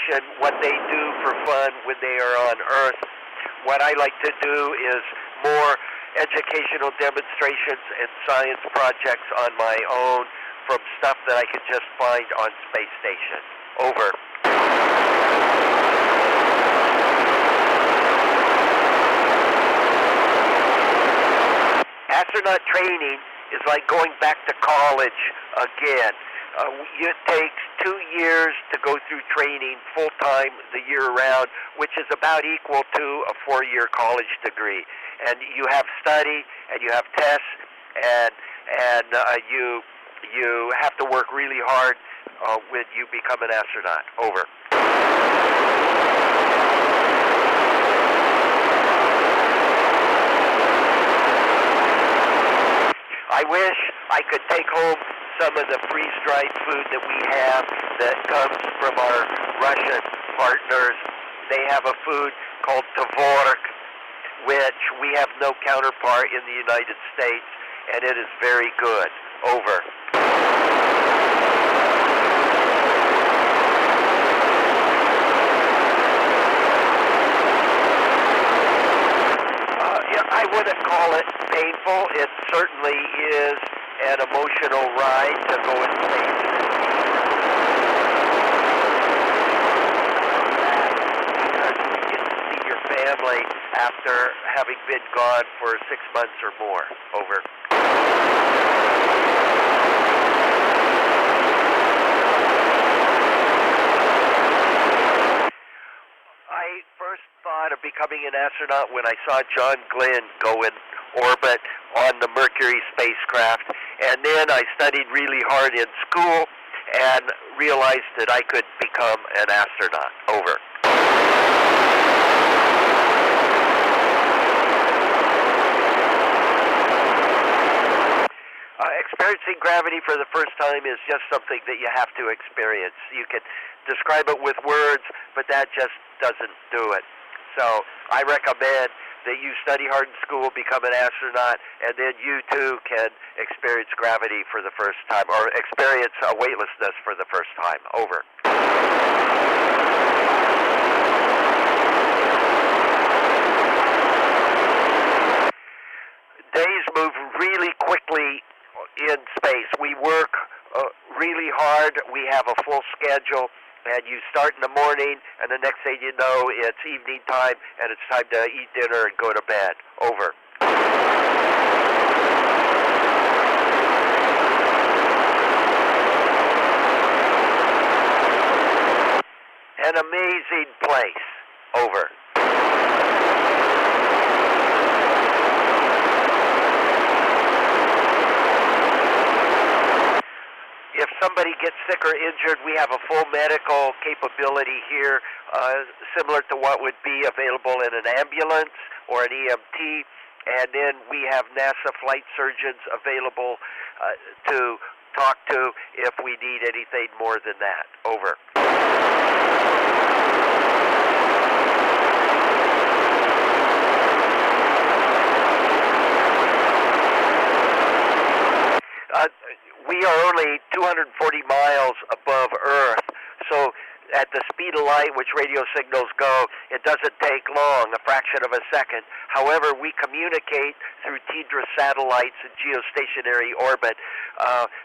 station, what they do for fun when they are on Earth. What I like to do is more educational demonstrations and science projects on my own from stuff that I can just find on space station. Over. Astronaut training is like going back to college again. It takes 2 years to go through training full-time the year round, which is about equal to a 4-year college degree. And you have study, and you have tests, and you have to work really hard when you become an astronaut. Over. I wish I could take home some of the freeze-dried food that we have that comes from our Russian partners. They have a food called tvorog, which we have no counterpart in the United States, and it is very good. Over. I wouldn't call it painful. It certainly is an emotional ride to go in space. Because you get to see your family after having been gone for 6 months or more. Over. I first thought of becoming an astronaut when I saw John Glenn go in orbit on the Mercury spacecraft, and then I studied really hard in school and realized that I could become an astronaut. Over. Experiencing gravity for the first time is just something that you have to experience. You can describe it with words, but that just doesn't do it. So I recommend that you study hard in school, become an astronaut, and then you too can experience gravity for the first time, or experience weightlessness for the first time. Over. Days move really quickly in space. We work really hard. We have a full schedule, and you start in the morning, and the next thing you know, it's evening time, and it's time to eat dinner and go to bed. Over. An amazing place. Over. If somebody gets sick or injured, we have a full medical capability here, similar to what would be available in an ambulance or an EMT. And then we have NASA flight surgeons available to talk to if we need anything more than that. Over. We are only 240 miles above Earth, so at the speed of light, which radio signals go, it doesn't take long, a fraction of a second. However, we communicate through TDRA satellites in geostationary orbit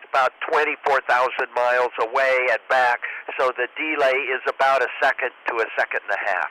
about 24,000 miles away and back, so the delay is about a second to a second and a half.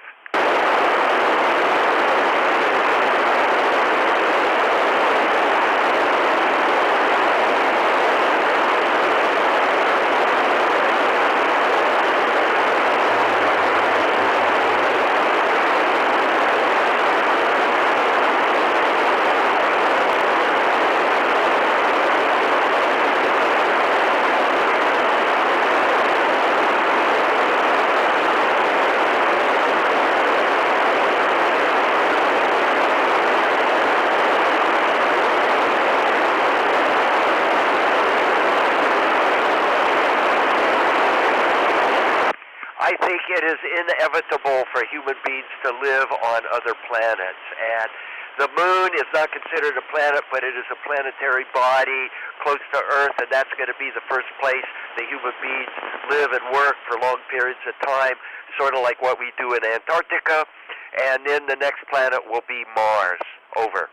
I think it is inevitable for human beings to live on other planets, and the moon is not considered a planet, but it is a planetary body close to Earth, and that's going to be the first place the human beings live and work for long periods of time, sort of like what we do in Antarctica. And then the next planet will be Mars. Over.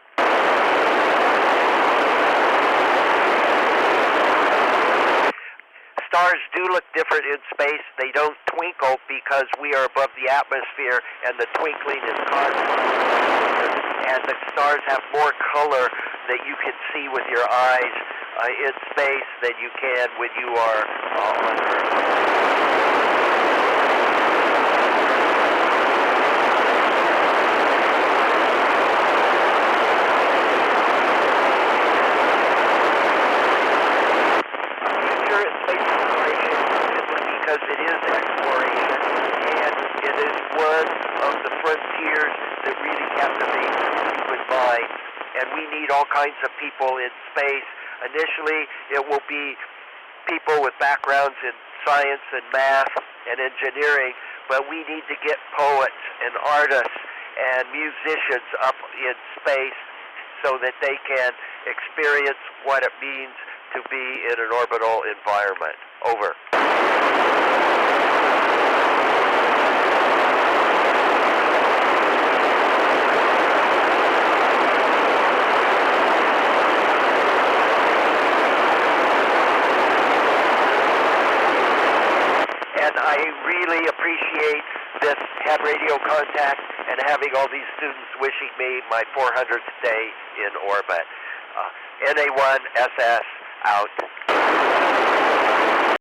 Stars do look different in space. They don't twinkle because we are above the atmosphere, and the twinkling is caused by the atmosphere. And the stars have more color that you can see with your eyes in space than you can when you are on Earth. Because it is exploration, and it is one of the frontiers that really captivates the human mind. And we need all kinds of people in space. Initially, it will be people with backgrounds in science and math and engineering, but we need to get poets and artists and musicians up in space so that they can experience what it means to be in an orbital environment. Over. And I really appreciate this ham radio contact and having all these students wishing me my 400th day in orbit. NA1SS out.